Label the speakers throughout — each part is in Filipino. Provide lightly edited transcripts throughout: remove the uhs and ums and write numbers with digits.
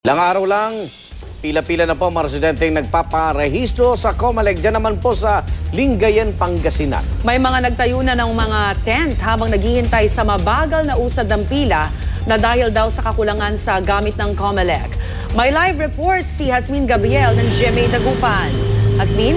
Speaker 1: Ilang araw lang, pila-pila na po mga residenteng nagpaparehistro sa COMELEC. Diyan naman po sa Lingayen, Pangasinan.
Speaker 2: May mga nagtayo na ng mga tent habang naghihintay sa mabagal na usad ng pila na dahil daw sa kakulangan sa gamit ng COMELEC. May live report si Hasmin Gabriel ng GMA Dagupan. Hasmin?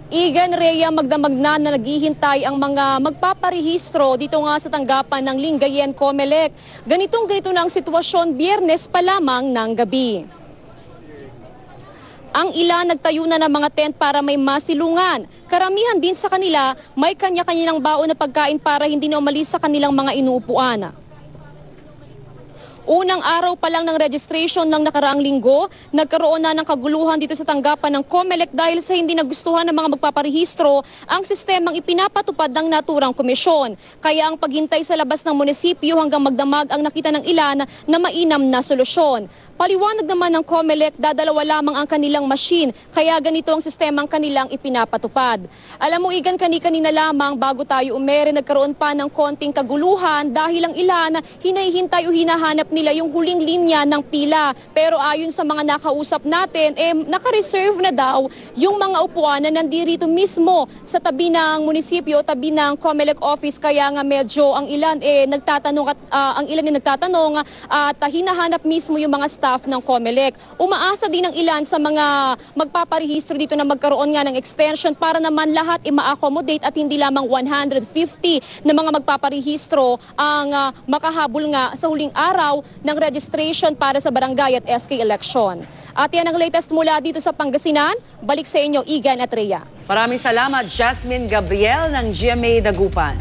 Speaker 3: Igan Rhea, magdamag na naghihintay ang mga magpaparehistro dito nga sa tanggapan ng Lingayen COMELEC. Ganito na ang sitwasyon Biyernes pa lamang ng gabi. Ang ilan nagtayo na ng mga tent para may masilungan. Karamihan din sa kanila may kanya-kanilang baon na pagkain para hindi na umalis sa kanilang mga inuupuan. Unang araw pa lang ng registration ng nakaraang linggo, nagkaroon na ng kaguluhan dito sa tanggapan ng COMELEC dahil sa hindi nagustuhan ng mga magpaparehistro ang sistemang ipinapatupad ng naturang komisyon. Kaya ang paghintay sa labas ng munisipyo hanggang magdamag ang nakita ng ilan na mainam na solusyon. Paliwanag naman ng COMELEC, dadalawa lamang ang kanilang machine, kaya ganito ang sistemang kanilang ipinapatupad. Alam mo, Igan, kani-kanina lamang bago tayo umere, nagkaroon pa ng konting kaguluhan dahil ang ilan hinahintay o hinahanap nila yung huling linya ng pila. Pero ayon sa mga nakausap natin, naka-reserve na daw yung mga upuan na nandirito mismo sa tabi ng munisipyo, tabi ng COMELEC office. Kaya nga medyo ang ilan nagtatanong at hinahanap mismo yung mga staff ng COMELEC. Umaasa din ang ilan sa mga magpaparehistro dito na magkaroon nga ng extension para naman lahat i-accommodate at hindi lamang 150 na mga magpaparehistro ang makahabol nga sa huling araw ng registration para sa barangay at SK election. At yan ang latest mula dito sa Pangasinan. Balik sa inyo, Igan at Rhea.
Speaker 2: Maraming salamat, Jasmine Gabriel ng GMA Dagupan.